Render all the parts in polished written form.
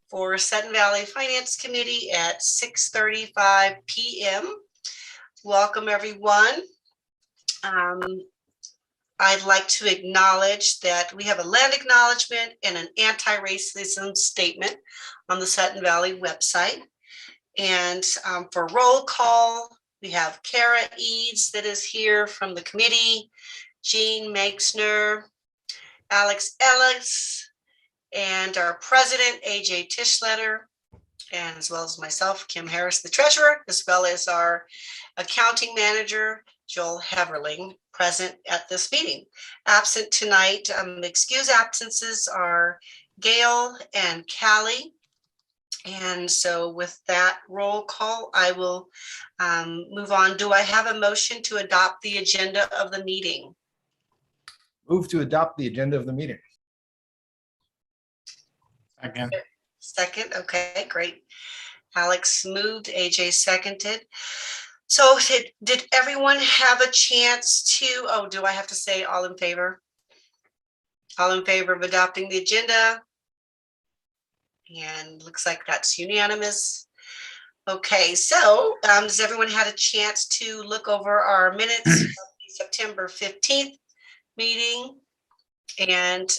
for Sutton Valley Finance Committee at 6:35 p.m. Welcome, everyone. I'd like to acknowledge that we have a land acknowledgement and an anti-racism statement on the Sutton Valley website. And for roll call, we have Kara Eads that is here from the committee, Jean Meixner, Alex Ellis, and our president, AJ Tischletter, and as well as myself, Kim Harris, the treasurer, as well as our accounting manager, Joel Heverling, present at this meeting. Absent tonight, excused absences are Gail and Callie. And so with that roll call, I will move on. Do I have a motion to adopt the agenda of the meeting? Move to adopt the agenda of the meeting. Second. Second, okay, great. Alex moved, AJ seconded. So did everyone have a chance to, do I have to say all in favor? All in favor of adopting the agenda? And looks like that's unanimous. Okay, so has everyone had a chance to look over our minutes of the September 15th meeting? And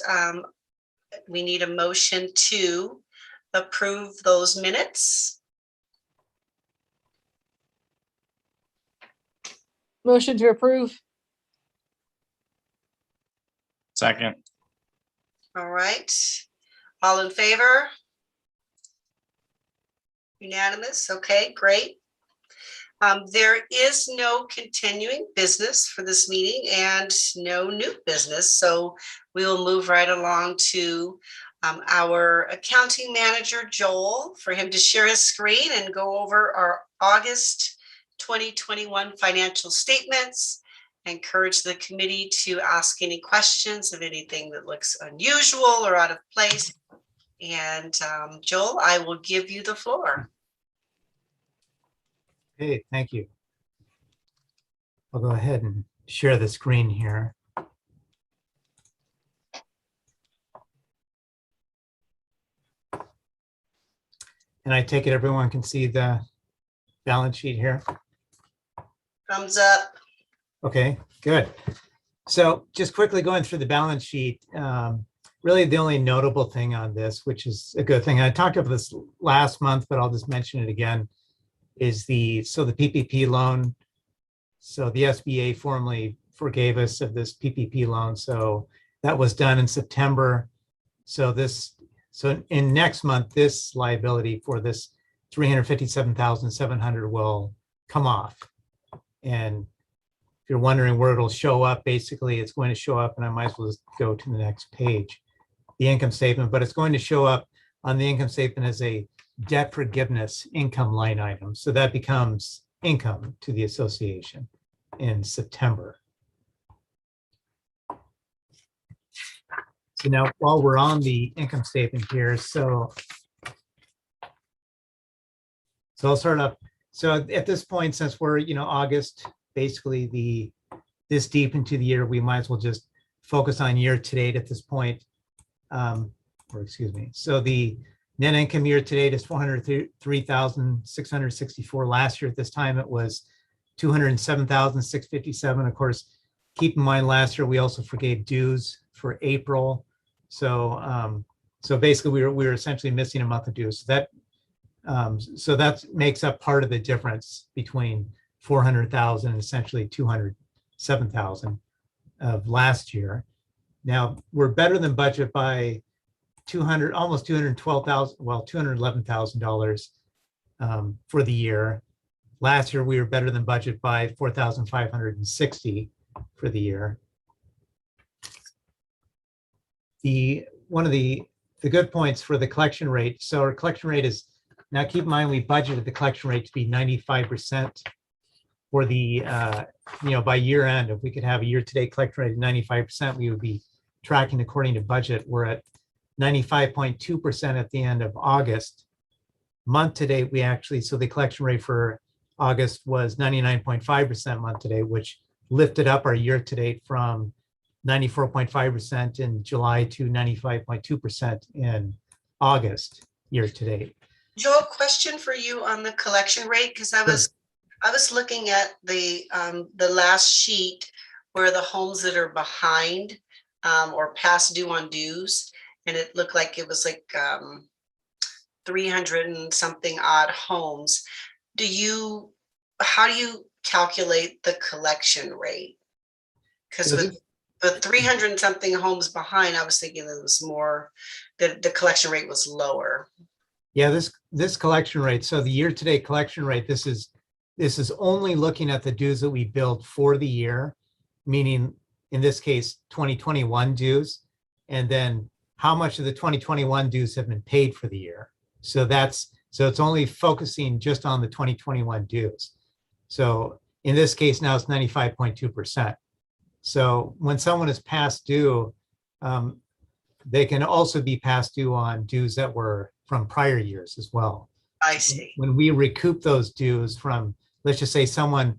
we need a motion to approve those minutes. Motion to approve. Second. All right, all in favor? Unanimous, okay, great. There is no continuing business for this meeting and no new business, so we will move right along to our accounting manager, Joel, for him to share his screen and go over our August 2021 financial statements. I encourage the committee to ask any questions of anything that looks unusual or out of place. And Joel, I will give you the floor. Okay, thank you. I'll go ahead and share the screen here. And I take it everyone can see the balance sheet here. Thumbs up. Okay, good. So just quickly going through the balance sheet, really the only notable thing on this, which is a good thing, I talked about this last month, but I'll just mention it again, is the PPP loan. So the SBA formally forgave us of this PPP loan. So that was done in September. So in next month, this liability for this $357,700 will come off. And if you're wondering where it'll show up, basically it's going to show up, and I might as well just go to the next page, the income statement, but it's going to show up on the income statement as a debt forgiveness income line item. So that becomes income to the association in September. So now while we're on the income statement here, so I'll start up. So at this point, since we're, August, basically this deep into the year, we might as well just focus on year to date at this point. So the net income year to date is $403,664. Last year at this time, it was $207,657. Of course, keep in mind last year we also forgave dues for April. So basically we were essentially missing a month of dues. So that makes up part of the difference between 400,000 and essentially 207,000 of last year. Now we're better than budget by almost $211,000 for the year. Last year we were better than budget by $4,560 for the year. One of the good points for the collection rate. So our collection rate is, now keep in mind we budgeted the collection rate to be 95% for the by year end. If we could have a year-to-date collection rate of 95%, we would be tracking according to budget. We're at 95.2% at the end of August. Month to date, so the collection rate for August was 99.5% month to date, which lifted up our year to date from 94.5% in July to 95.2% in August year to date. Joel, question for you on the collection rate, because I was looking at the last sheet where the homes that are behind or past due on dues, and it looked like it was like 300 and something odd homes. How do you calculate the collection rate? Because So with the 300 and something homes behind, I was thinking it was more, the collection rate was lower. Yeah, this collection rate, so the year-to-date collection rate, this is only looking at the dues that we billed for the year, meaning in this case, 2021 dues, and then how much of the 2021 dues have been paid for the year. So it's only focusing just on the 2021 dues. So in this case now it's 95.2%. So when someone is past due, they can also be past due on dues that were from prior years as well. I see. When we recoup those dues from, let's just say someone,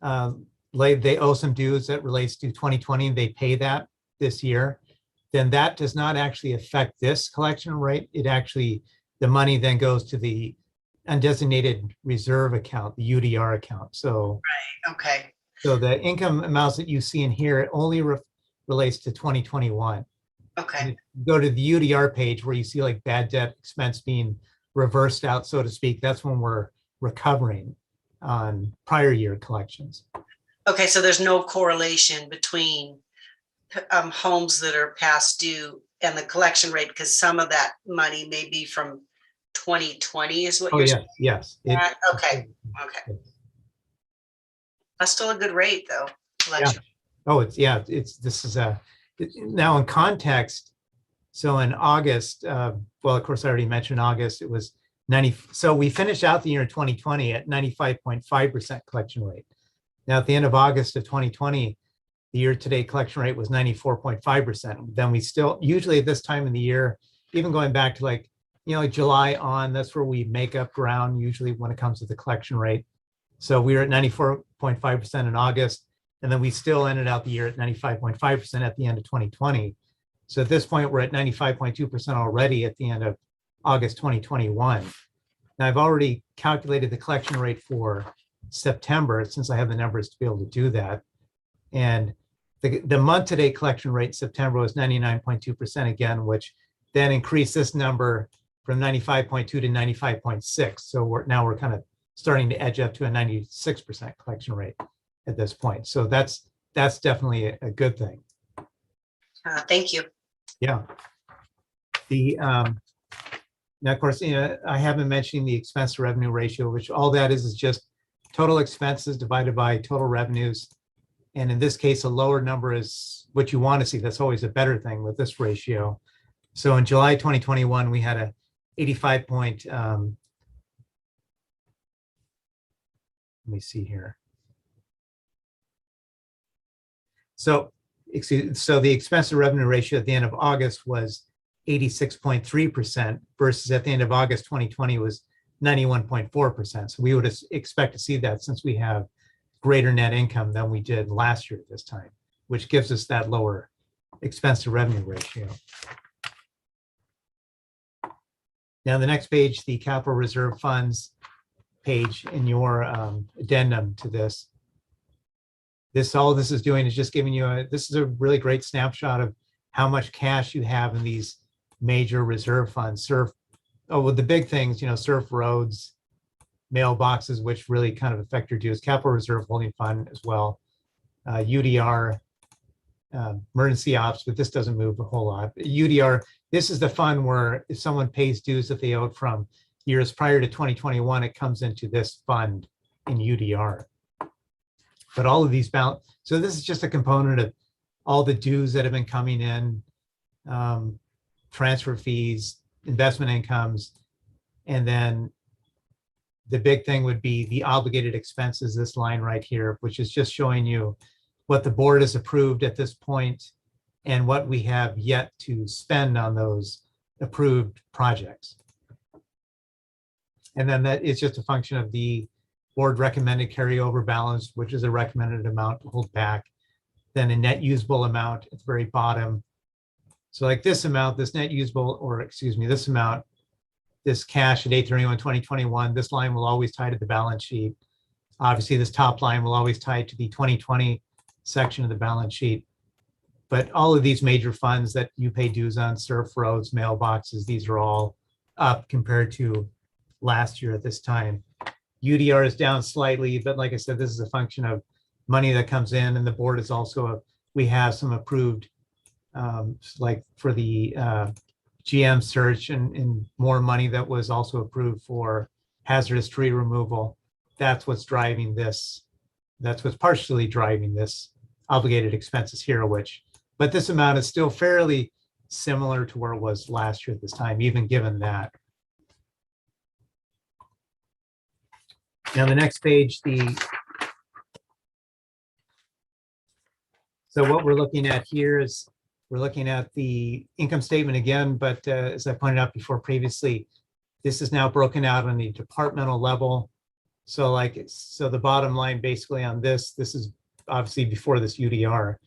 they owe some dues that relates to 2020 and they pay that this year, then that does not actually affect this collection rate. It actually, the money then goes to the undesignated reserve account, the UDR account. So, Okay. so the income amounts that you see in here, it only relates to 2021. Okay. Go to the UDR page where you see like bad debt expense being reversed out, so to speak. That's when we're recovering on prior year collections. Okay. So there's no correlation between homes that are past due and the collection rate, because some of that money may be from 2020 is what Oh, you're yes, saying? yes. Okay. Okay. That's still a good rate though. Collection. Oh, this is now in context. So in August, well, of course, I already mentioned August, it was 90. So we finished out the year 2020 at 95.5% collection rate. Now at the end of August of 2020, the year-to-date collection rate was 94.5%. Then we still, usually at this time of the year, even going back to like, July on, that's where we make up ground usually when it comes to the collection rate. So we were at 94.5% in August, and then we still ended out the year at 95.5% at the end of 2020. So at this point, we're at 95.2% already at the end of August 2021. Now I've already calculated the collection rate for September, since I have the numbers to be able to do that. And the month-to-date collection rate in September was 99.2% again, which then increased this number from 95.2 to 95.6. So we're kind of starting to edge up to a 96% collection rate at this point. So that's definitely a good thing. Thank you. Yeah. Now, of course, I haven't mentioned the expense to revenue ratio, which all that is just total expenses divided by total revenues. And in this case, a lower number is what you want to see. That's always a better thing with this ratio. So in July 2021, we had a 85 point, let me see here. So the expense to revenue ratio at the end of August was 86.3% versus at the end of August 2020 was 91.4%. So we would expect to see that since we have greater net income than we did last year at this time, which gives us that lower expense to revenue ratio. Now, the next page, the capital reserve funds page in your addendum to this. All this is doing is just giving you this is a really great snapshot of how much cash you have in these major reserve funds. With the big things, SURF roads, mailboxes, which really kind of affect your dues, capital reserve holding fund as well, UDR, emergency ops, but this doesn't move a whole lot. UDR, this is the fund where if someone pays dues that they owed from years prior to 2021, it comes into this fund in UDR. But all of these balance, so this is just a component of all the dues that have been coming in, transfer fees, investment incomes, and then the big thing would be the obligated expenses, this line right here, which is just showing you what the board has approved at this point and what we have yet to spend on those approved projects. And then that is just a function of the board recommended carryover balance, which is a recommended amount to hold back. Then a net usable amount at the very bottom. So like this amount, this net usable, or excuse me, this amount, this cash at 8/31/2021, this line will always tie to the balance sheet. Obviously, this top line will always tie to the 2020 section of the balance sheet. But all of these major funds that you pay dues on, surf roads, mailboxes, these are all up compared to last year at this time. UDR is down slightly, but like I said, this is a function of money that comes in, and the board is also, we have some approved, like for the GM search and more money that was also approved for hazardous tree removal. That's what's driving this. That's what's partially driving this obligated expenses here, but this amount is still fairly similar to where it was last year at this time, even given that. Now the next page, so what we're looking at here is we're looking at the income statement again, but as I pointed out before previously, this is now broken out on the departmental level. So so the bottom line basically on this is obviously before this UDR,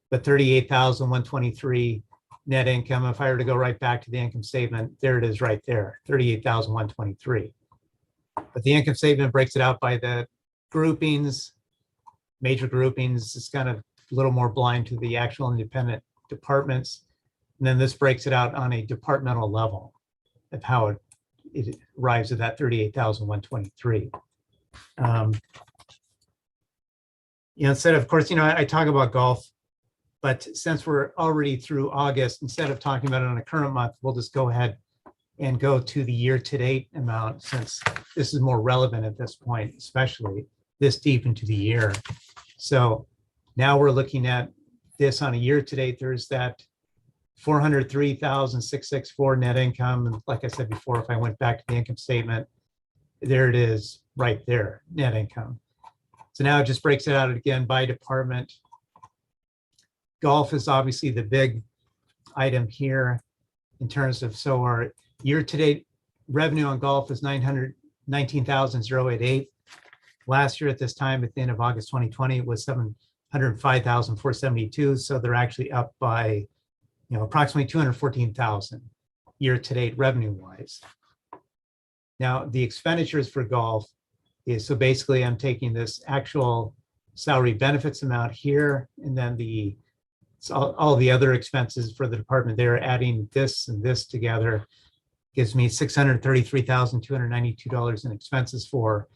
but 38,123 net income. If I were to go right back to the income statement, there it is right there, 38,123. But the income statement breaks it out by the groupings, major groupings. It's kind of a little more blind to the actual independent departments. And then this breaks it out on a departmental level of how it arrives at that 38,123. Instead of course, I talk about golf, but since we're already through August, instead of talking about it on a current month, we'll just go ahead and go to the year-to-date amount, since this is more relevant at this point, especially this deep into the year. So now we're looking at this on a year-to-date. There's that 403,664 net income. And like I said before, if I went back to the income statement, there it is right there, net income. So now it just breaks it out again by department. Golf is obviously the big item here in terms of, so our year-to-date revenue on golf is 919,088. Last year at this time, at the end of August 2020, it was 705,472. So they're actually up by, approximately 214,000 year-to-date revenue-wise. Now, the expenditures for golf is, so basically I'm taking this actual salary benefits amount here, and then all the other expenses for the department, they're adding this and this together, gives me $633,292 in expenses for,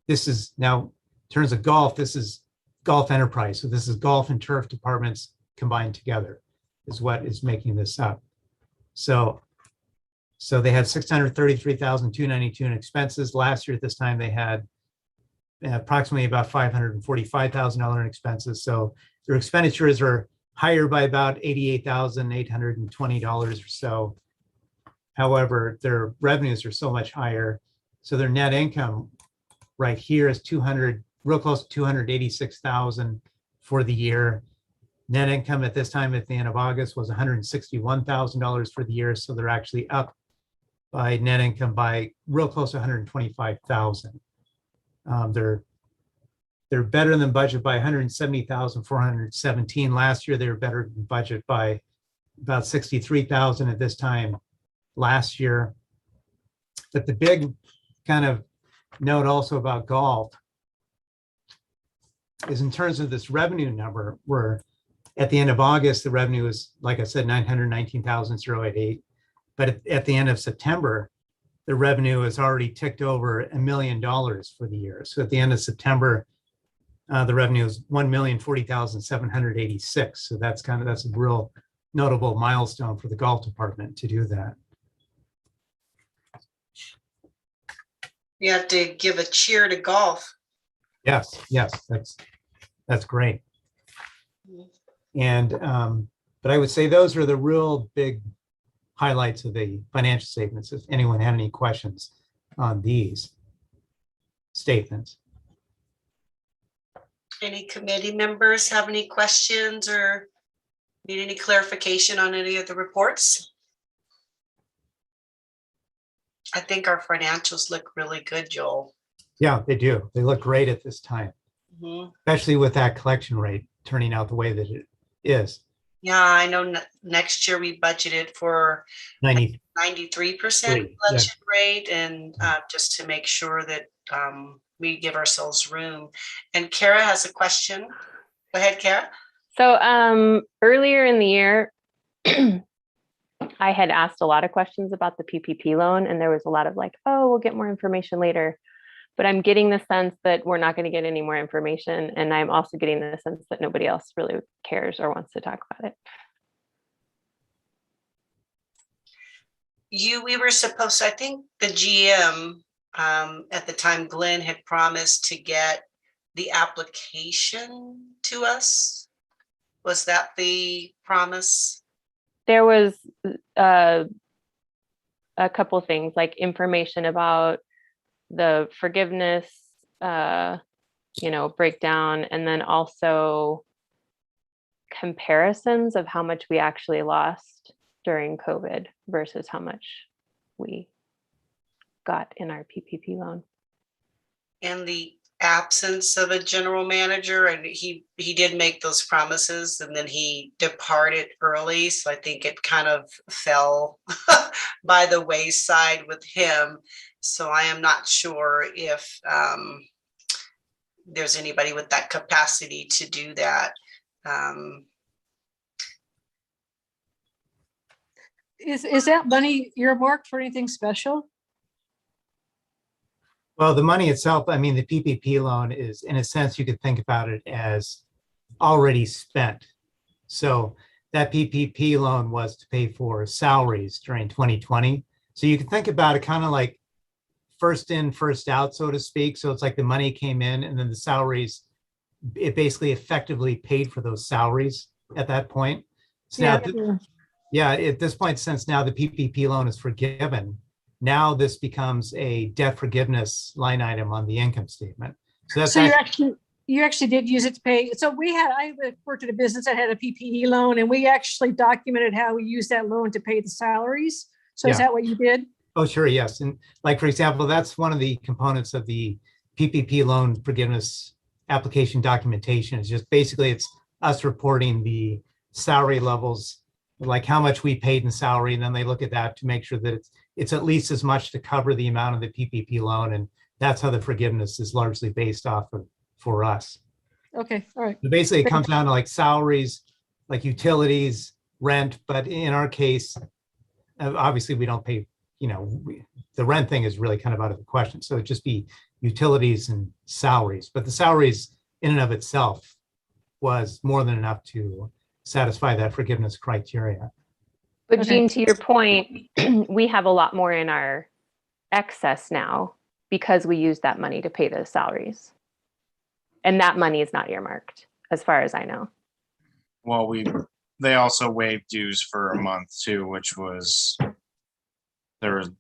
this is now, in terms of golf, this is golf enterprise. So this is golf and turf departments combined together is what is making this up. So they had $633,292 in expenses. Last year at this time, they had approximately about $545,000 in expenses. So their expenditures are higher by about $88,820 or so. However, their revenues are so much higher. So their net income right here is real close to 286,000 for the year. Net income at this time at the end of August was $161,000 for the year. So they're actually up by net income by real close to 125,000. They're better than budget by 170,417. Last year, they were better than budget by about 63,000 at this time last year. But the big kind of note also about golf is in terms of this revenue number, where at the end of August, the revenue is, like I said, 919,088. But at the end of September, the revenue has already ticked over $1 million for the year. So at the end of September, the revenue is 1,040,786. So that's a real notable milestone for the golf department to do that. You have to give a cheer to golf. Yes, that's great. And but I would say those are the real big highlights of the financial statements. If anyone had any questions on these statements. Any committee members have any questions or need any clarification on any of the reports? I think our financials look really good, Joel. Yeah, they do. They look great at this time, Mhm. especially with that collection rate turning out the way that it is. Yeah, I know next year we budgeted for 93, 93% yeah. collection rate, and just to make sure that we give ourselves room. And Kara has a question. Go ahead, Kara. So earlier in the year, I had asked a lot of questions about the PPP loan, and there was a lot of like, oh, we'll get more information later. But I'm getting the sense that we're not going to get any more information. And I'm also getting the sense that nobody else really cares or wants to talk about it. We were supposed, I think the GM at the time, Glenn had promised to get the application to us. Was that the promise? There was a couple things like information about the forgiveness, breakdown, and then also comparisons of how much we actually lost during COVID versus how much we got in our PPP loan. In the absence of a general manager, and he did make those promises, and then he departed early, so I think it kind of fell by the wayside with him. So I am not sure if there's anybody with that capacity to do that. Is that money earmarked for anything special? Well, the money itself, I mean, the PPP loan is, in a sense, you could think about it as already spent. So that PPP loan was to pay for salaries during 2020. So you can think about it kind of like first in, first out, so to speak. So it's like the money came in and then the salaries, it basically effectively paid for those salaries at that point. So now, at this point, since now the PPP loan is forgiven, now this becomes a debt forgiveness line item on the income statement. So that's you actually did use it to pay. So I worked at a business that had a PPE loan, and we actually documented how we used that loan to pay the salaries. So is that what you did? Oh, sure, yes. And like, for example, that's one of the components of the PPP loan forgiveness application documentation. Is just basically it's us reporting the salary levels, like how much we paid in salary, and then they look at that to make sure that it's at least as much to cover the amount of the PPP loan, and that's how the forgiveness is largely based off of for us. Okay, all right. So basically, it comes down to like salaries, like utilities, rent, but in our case, obviously we don't pay. The rent thing is really kind of out of the question. So it'd just be utilities and salaries, but the salaries in and of itself was more than enough to satisfy that forgiveness criteria. But Jean, to your point, we have a lot more in our excess now because we used that money to pay those salaries. And that money is not earmarked, as far as I know. Well, they also waived dues for a month too, which was I don't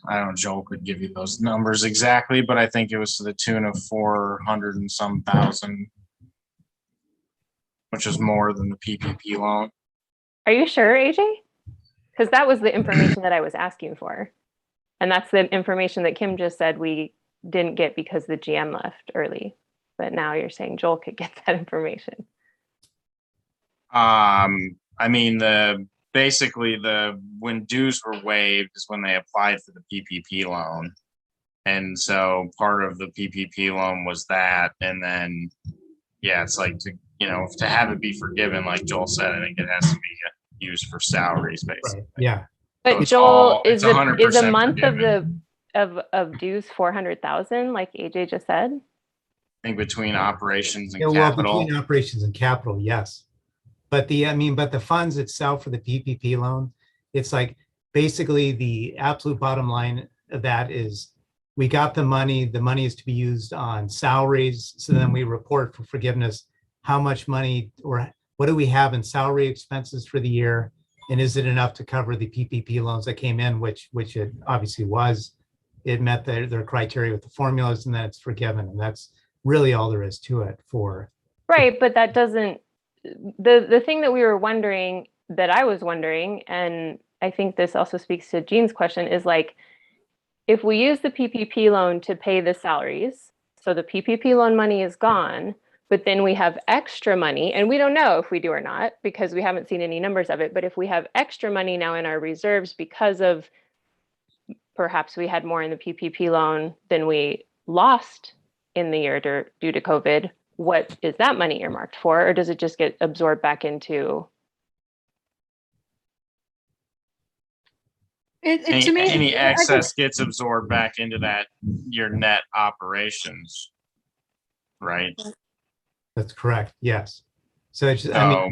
know, Joel could give you those numbers exactly, but I think it was to the tune of 400 and some thousand, which is more than the PPP loan. Are you sure, AJ? Because that was the information that I was asking for. And that's the information that Kim just said we didn't get because the GM left early. But now you're saying Joel could get that information. I mean, when dues were waived is when they applied for the PPP loan. And so part of the PPP loan was that. And then, yeah, it's like to have it be forgiven, like Joel said, I think it has to be used for salaries, basically. Right. Yeah. But So Joel, it's is a 100% month forgiven. of dues 400,000, like AJ just said? I think between operations and Well, capital. between operations and capital, yes. But the funds itself for the PPP loan, it's like basically the absolute bottom line of that is we got the money is to be used on salaries. So then we report for forgiveness, how much money or what do we have in salary expenses for the year? And is it enough to cover the PPP loans that came in, which it obviously was. It met their criteria with the formulas, and then it's forgiven. And that's really all there is to it for. Right, but that doesn't, the thing that I was wondering, and I think this also speaks to Jean's question, is like, if we use the PPP loan to pay the salaries, so the PPP loan money is gone, but then we have extra money, and we don't know if we do or not because we haven't seen any numbers of it. But if we have extra money now in our reserves because of perhaps we had more in the PPP loan than we lost in the year due to COVID, what is that money earmarked for? Or does it just get absorbed back into? To me, Any I think excess gets absorbed back into that, your net operations, right? That's correct. Yes. So it's, I mean, So,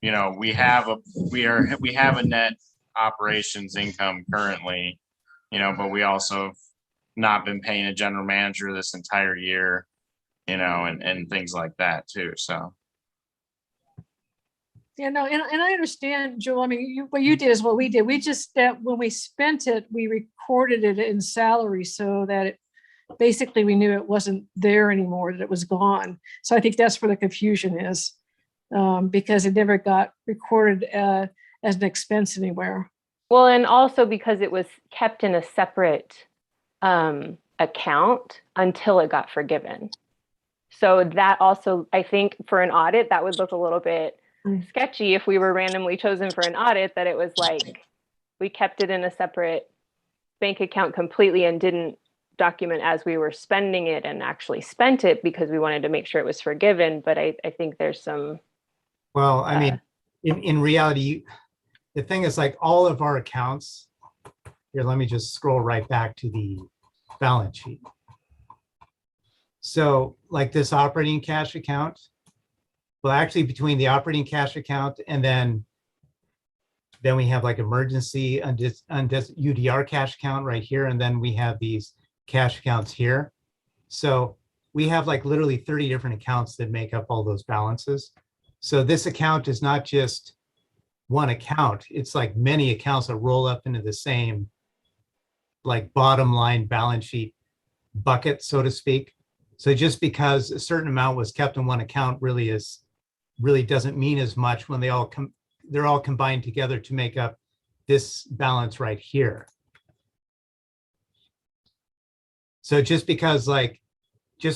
you know, we have a net operations income currently, you know, but we also have not been paying a general manager this entire year, you know, and things like that too. So, yeah, no, and I understand, Joel. I mean, what you did is what we did. We just, that when we spent it, we recorded it in salary so that it basically we knew it wasn't there anymore, that it was gone. So I think that's where the confusion is, because it never got recorded as an expense anywhere. Well, and also because it was kept in a separate account until it got forgiven. So that also, I think for an audit, that would look a little bit sketchy if we were randomly chosen for an audit, that it was like we kept it in a separate bank account completely and didn't document as we were spending it and actually spent it because we wanted to make sure it was forgiven. But I think there's some. well, I mean, in reality, the thing is like all of our accounts, here, let me just scroll right back to the balance sheet. So like this operating cash account, well, actually between the operating cash account and then we have like emergency UDR cash account right here. And then we have these cash accounts here. So we have like literally 30 different accounts that make up all those balances. So this account is not just one account. It's like many accounts that roll up into the same like bottom line balance sheet bucket, so to speak. So just because a certain amount was kept in one account really doesn't mean as much when they're all combined together to make up this balance right here. So just because like a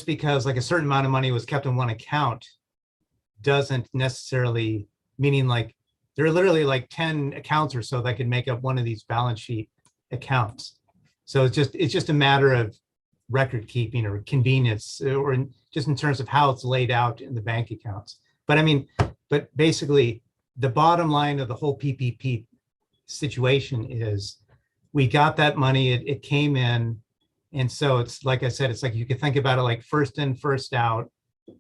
certain amount of money was kept in one account doesn't necessarily, meaning like there are literally like 10 accounts or so that could make up one of these balance sheet accounts. So it's just a matter of record keeping or convenience, or just in terms of how it's laid out in the bank accounts. But I mean, but basically the bottom line of the whole PPP situation is we got that money, it came in. And so it's like I said, it's like you could think about it like first in, first out.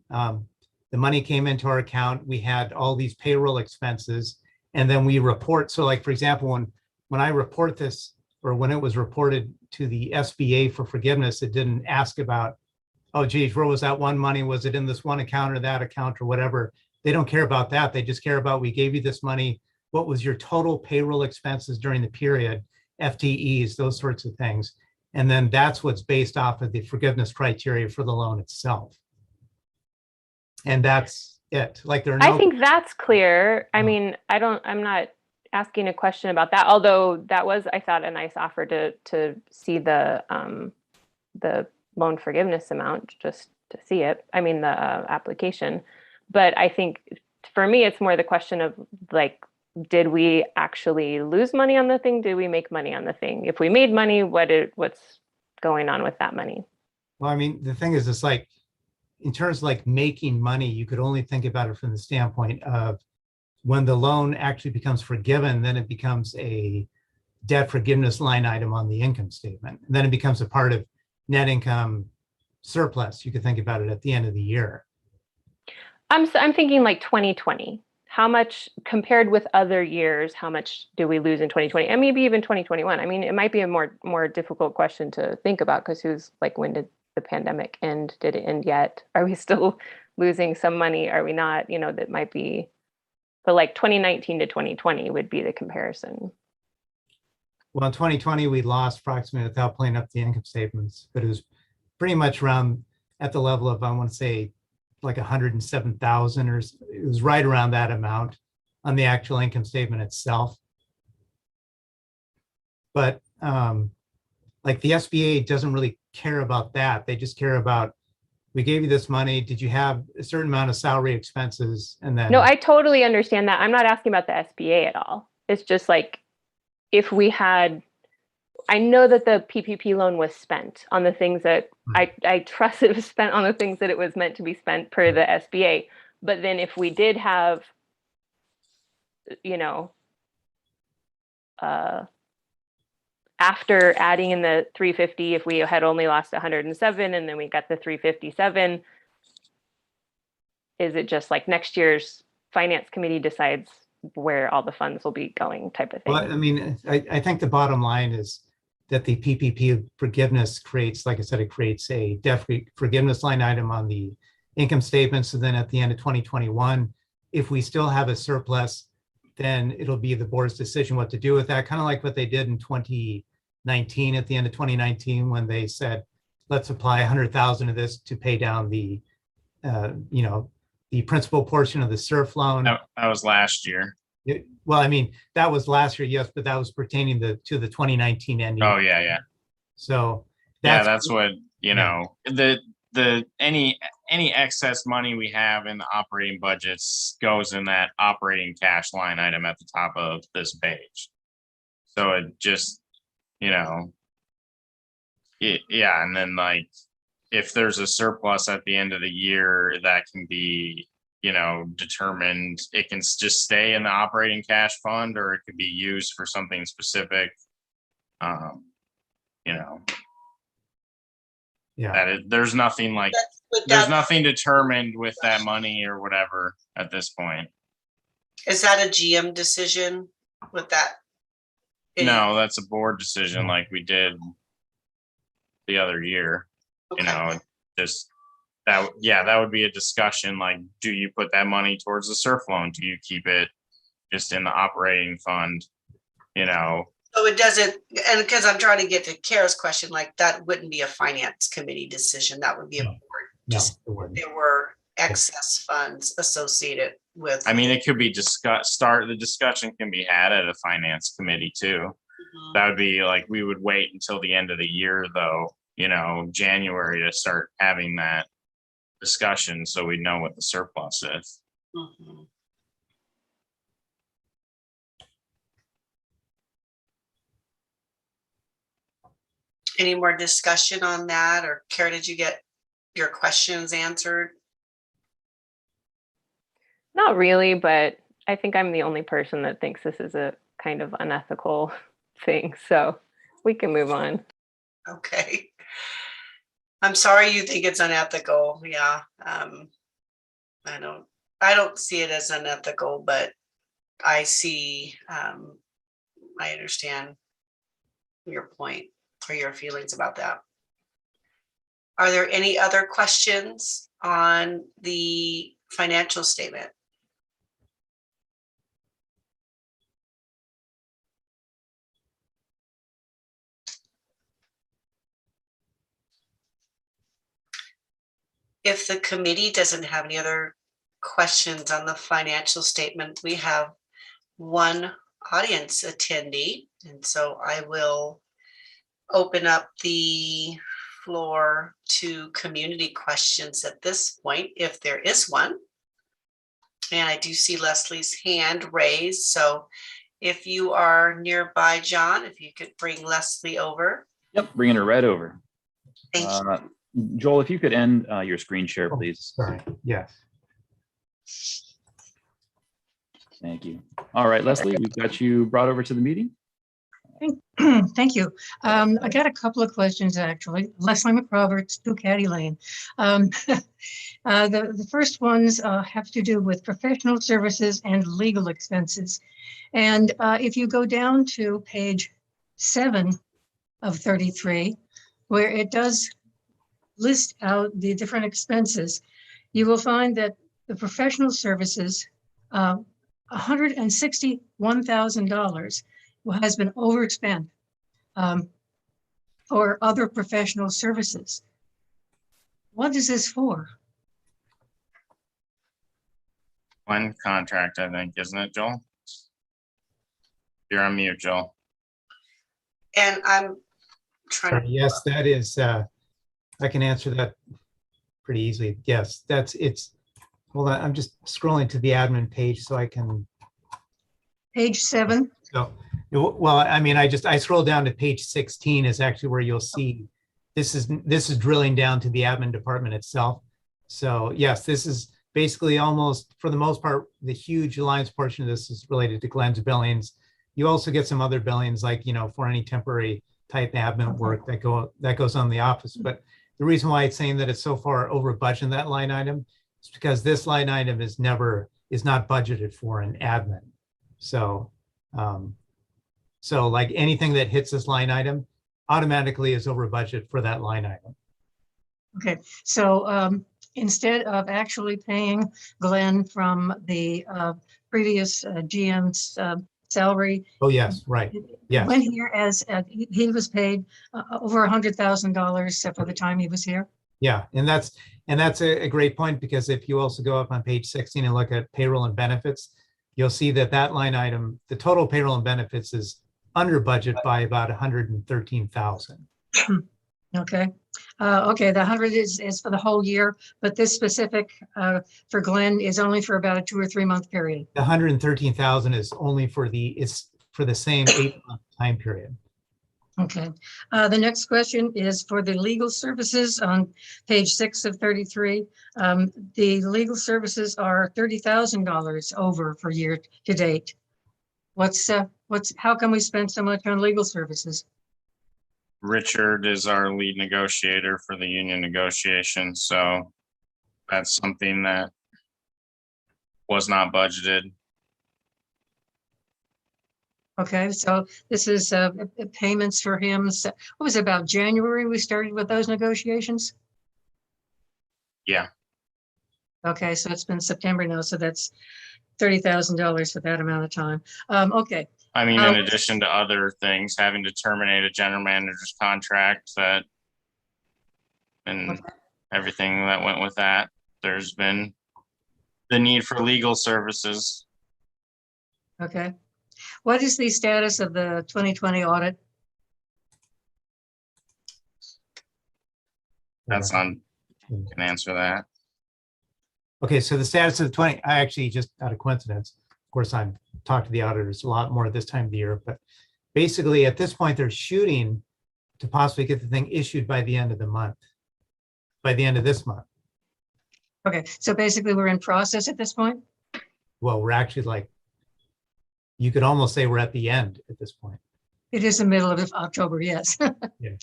The money came into our account. We had all these payroll expenses, and then we report. So like, for example, when I report this, or when it was reported to the SBA for forgiveness, it didn't ask about, oh, geez, where was that one money? Was it in this one account or that account or whatever? They don't care about that. They just care about, we gave you this money. What was your total payroll expenses during the period, FTEs, those sorts of things. And then that's what's based off of the forgiveness criteria for the loan itself. And that's it. Like there are no. I think that's clear. I mean, I'm not asking a question about that, although that was, I thought, a nice offer to see the loan forgiveness amount, just to see it. I mean, the application. But I think for me, it's more the question of like, did we actually lose money on the thing? Did we make money on the thing? If we made money, what's going on with that money? Well, I mean, the thing is, it's like, in terms of like making money, you could only think about it from the standpoint of when the loan actually becomes forgiven, then it becomes a debt forgiveness line item on the income statement. And then it becomes a part of net income surplus. You could think about it at the end of the year. I'm thinking like 2020. How much compared with other years, how much do we lose in 2020? And maybe even 2021. I mean, it might be a more difficult question to think about because who's like, when did the pandemic end? Did it end yet? Are we still losing some money? Are we not? You know, that might be, but like 2019 to 2020 would be the comparison. Well, in 2020, we lost approximately, without playing up the income statements, but it was pretty much around at the level of, I want to say, like 107,000, or it was right around that amount on the actual income statement itself. But like the SBA doesn't really care about that. They just care about we gave you this money. Did you have a certain amount of salary expenses? And then. No, I totally understand that. I'm not asking about the SBA at all. It's just like, if we had, I know that the PPP loan was spent on the things that I trust it was spent on the things that it was meant to be spent per the SBA. But then if we did have, you know, after adding in the 350, if we had only lost 107 and then we got the 357, is it just like next year's finance committee decides where all the funds will be going type of thing? Well, I mean, I think the bottom line is that the PPP forgiveness creates, like I said, it creates a debt forgiveness line item on the income statement. So then at the end of 2021, if we still have a surplus, then it'll be the board's decision what to do with that. Kind of like what they did in 2019, at the end of 2019, when they said, let's apply 100,000 of this to pay down the, the principal portion of the SURF loan. That was last year. Well, I mean, that was last year, yes, but that was pertaining to the 2019 ending. Oh, yeah. So That's what, any excess money we have in the operating budgets goes in that operating cash line item at the top of this page. So it just, and then like, if there's a surplus at the end of the year, that can be, determined, it can just stay in the operating cash fund, or it could be used for something specific. There's nothing like, there's nothing determined with that money or whatever at this point. Is that a GM decision with that? No, that's a board decision like we did the other year. Okay. Just that would be a discussion, like, do you put that money towards the SURF loan? Do you keep it just in the operating fund? So it doesn't, and because I'm trying to get to Kara's question, like that wouldn't be a finance committee decision. That would be a board. Just there were excess funds associated with. I mean, it could be discussed. The discussion can be had at a finance committee too. That would be like, we would wait until the end of the year though, January, to start having that discussion so we know what the surplus is. Mhm. Any more discussion on that? Or Kara, did you get your questions answered? Not really, but I think I'm the only person that thinks this is a kind of unethical thing. So we can move on. Okay. I'm sorry you think it's unethical. Yeah. I don't see it as unethical, but I understand your point or your feelings about that. Are there any other questions on the financial statement? If the committee doesn't have any other questions on the financial statement, we have one audience attendee. And so I will open up the floor to community questions at this point, if there is one. And I do see Leslie's hand raised. So if you are nearby, John, if you could bring Leslie over. Yep, bringing her right over. Thank you. Joel, if you could end your screen share, please. Sorry. Yes. Thank you. All right, Leslie, we've got you brought over to the meeting. Thank you. I got a couple of questions, actually. Leslie McRoberts, 2 Caddy Lane. The first ones have to do with professional services and legal expenses. And if you go down to page 7 of 33, where it does list out the different expenses, you will find that the professional services, $161,000 has been overspent for other professional services. What is this for? One contract, I think, isn't it, Joel? You're on mute, Joel. And I'm trying Sorry, yes, that is, I can answer that pretty easily. Yes, hold on, I'm just scrolling to the admin page so I can, Page 7. so, well, I mean, I scrolled down to page 16 is actually where you'll see, this is drilling down to the admin department itself. So yes, this is basically almost, for the most part, the huge lines portion of this is related to Glenn's billings. You also get some other billings like, for any temporary type admin work that goes on the office. But the reason why it's saying that it's so far over budget in that line item is because this line item is not budgeted for an admin. So, so like anything that hits this line item automatically is over budget for that line item. Okay, so instead of actually paying Glenn from the previous GM's salary. Oh, yes, right. Yes. Went here as he was paid over $100,000 for the time he was here. Yeah, and that's a great point, because if you also go up on page 16 and look at payroll and benefits, you'll see that line item, the total payroll and benefits is under budget by about 113,000. Okay. Okay, the 100 is for the whole year, but this specific for Glenn is only for about a 2 or 3 month period. The 113,000 is only for the same 8-month time period. Okay. The next question is for the legal services on page 6 of 33. The legal services are $30,000 over for year to date. How can we spend so much on legal services? Richard is our lead negotiator for the union negotiations, so that's something that was not budgeted. Okay, so this is payments for him. So what was it, about January we started with those negotiations? Yeah. Okay, so it's been September now, so that's $30,000 for that amount of time. Okay. I mean, in addition to other things, having to terminate a general manager's contract and everything that went with that, there's been the need for legal services. Okay. What is the status of the 2020 audit? That's on, can answer that. Okay, so the status of the 20, I actually just out of coincidence, of course, I've talked to the auditors a lot more this time of the year, but basically at this point, they're shooting to possibly get the thing issued by the end of the month, by the end of this month. Okay, so basically we're in process at this point? Well, we're actually like, you could almost say we're at the end at this point. It is the middle of October, yes. Yeah.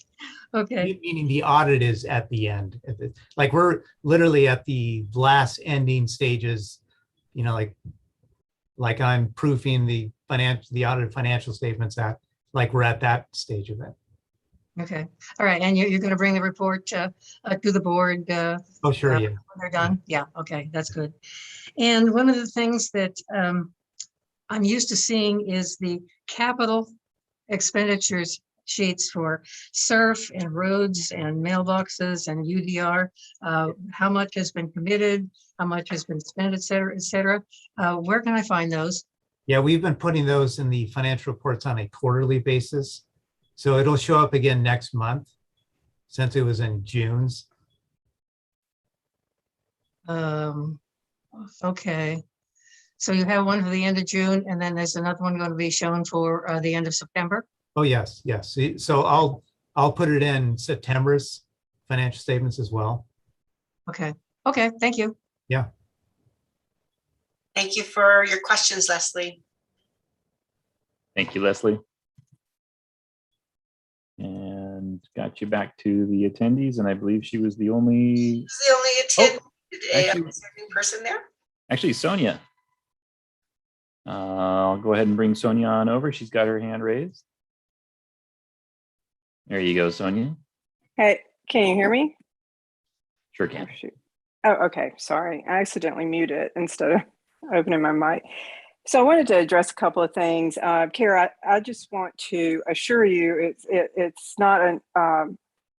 Okay, Meaning the audit is at the end. Like we're literally at the last ending stages, like I'm proofing the audited financial statements like we're at that stage of it. okay. All right, and you're going to bring the report to the board? Oh, sure, yeah. When they're done? Yeah, okay, that's good. And one of the things that I'm used to seeing is the capital expenditures sheets for SURF and roads and mailboxes and UDR. How much has been committed, how much has been spent, et cetera, et cetera. Where can I find those? Yeah, we've been putting those in the financial reports on a quarterly basis. So it'll show up again next month since it was in June's. Okay. So you have one for the end of June, and then there's another one going to be shown for the end of September? Oh, yes, yes. So I'll put it in September's financial statements as well. Okay, okay, thank you. Yeah. Thank you for your questions, Leslie. Thank you, Leslie. And got you back to the attendees, and I believe she was the only. Who's the only attendee today? actually- I'm the second person there. Actually, Sonia. I'll go ahead and bring Sonia on over. She's got her hand raised. There you go, Sonia. Hey, can you hear me? Sure Oh, can. shoot. Oh, okay. Sorry. I accidentally muted it instead of opening my mic. So I wanted to address a couple of things. Kara, I just want to assure you it's not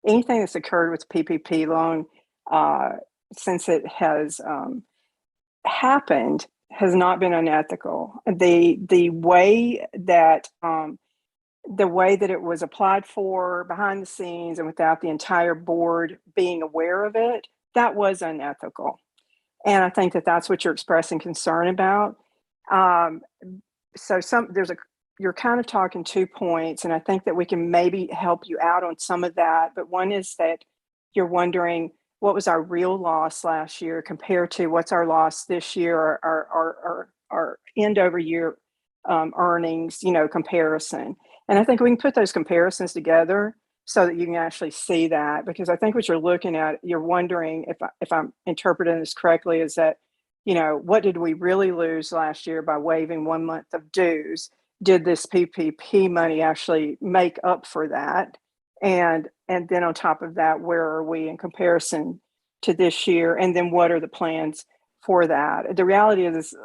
anything that's occurred with the PPP loan since it has happened has not been unethical. The way that it was applied for behind the scenes and without the entire board being aware of it that was unethical. And I think that that's what you're expressing concern about. Um, so you're kind of talking 2 points, and I think that we can maybe help you out on some of that. But one is that you're wondering what was our real loss last year compared to what's our loss this year, or our end over year earnings, comparison. And I think we can put those comparisons together so that you can actually see that, because I think what you're looking at, you're wondering, if I'm interpreting this correctly, is that, what did we really lose last year by waiving 1 month of dues? Did this PPP money actually make up for that? And then on top of that, where are we in comparison to this year? And then what are the plans for that? The reality is,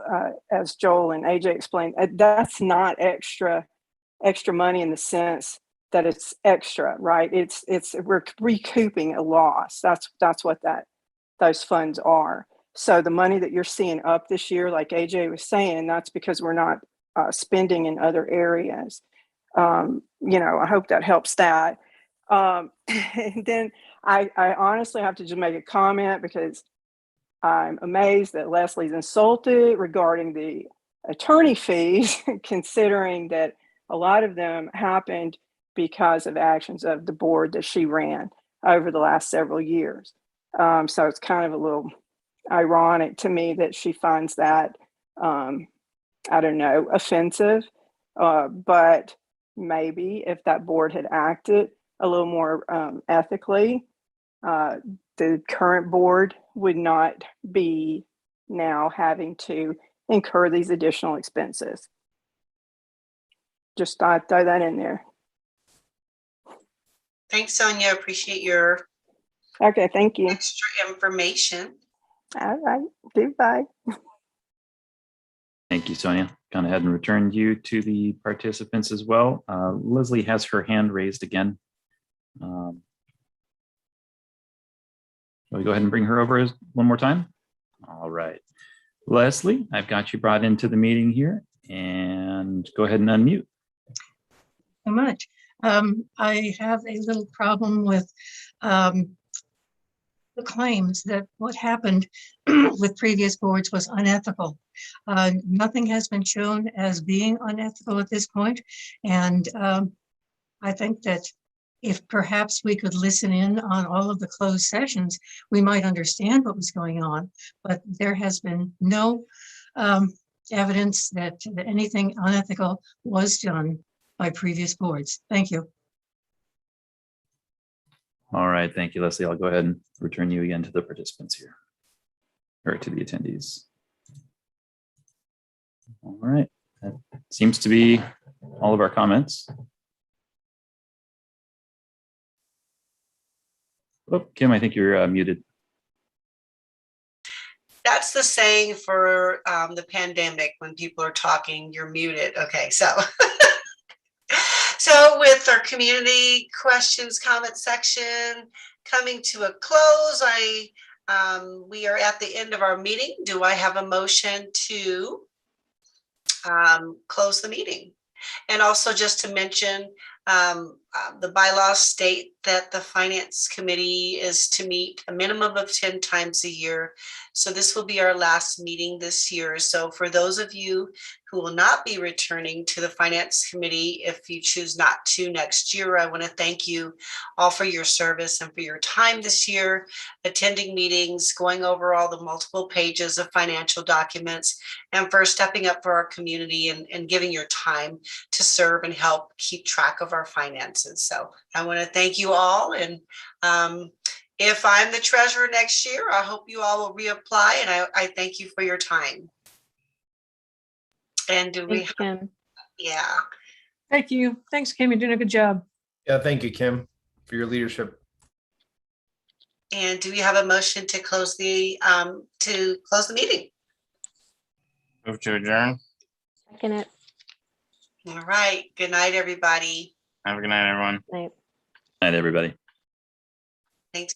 as Joel and AJ explained, that's not extra money in the sense that it's extra, right? We're recouping a loss. That's what those funds are. So the money that you're seeing up this year, like AJ was saying, that's because we're not spending in other areas. I hope that helps that. And then I honestly have to just make a comment, because I'm amazed that Leslie's insulted regarding the attorney fees, considering that a lot of them happened because of actions of the board that she ran over the last several years. So it's kind of a little ironic to me that she finds that, I don't know, offensive. But maybe if that board had acted a little more ethically, the current board would not be now having to incur these additional expenses. Just thought I'd throw that in there. Thanks, Sonia. Appreciate your Okay, thank you. extra information. All right, goodbye. Thank you, Sonia. Gone ahead and returned you to the participants as well. Leslie has her hand raised again. Shall we go ahead and bring her over one more time? All right. Leslie, I've got you brought into the meeting here, and go ahead and unmute. So much. I have a little problem with the claims that what happened with previous boards was unethical. Nothing has been shown as being unethical at this point. And I think that if perhaps we could listen in on all of the closed sessions, we might understand what was going on. But there has been no evidence that anything unethical was done by previous boards. Thank you. All right, thank you, Leslie. I'll go ahead and return you again to the participants here, or to the attendees. All right, that seems to be all of our comments. Oh, Kim, I think you're muted. That's the saying for the pandemic. When people are talking, you're muted. Okay, so so with our community questions, comment section coming to a close, we are at the end of our meeting. Do I have a motion to close the meeting? And also just to mention, the bylaws state that the finance committee is to meet a minimum of 10 times a year. So this will be our last meeting this year. So for those of you who will not be returning to the finance committee, if you choose not to next year, I want to thank you all for your service and for your time this year, attending meetings, going over all the multiple pages of financial documents, and for stepping up for our community and giving your time to serve and help keep track of our finances. So I want to thank you all. And if I'm the treasurer next year, I hope you all will reapply. And I thank you for your time. And do we? Thanks, Kim. Yeah. Thank you. Thanks, Kim. You're doing a good job. Yeah, thank you, Kim, for your leadership. And do we have a motion to close the meeting? Move to adjourn. Second it. All right. Good night, everybody. Have a good night, everyone. Night. Night, everybody. Thanks.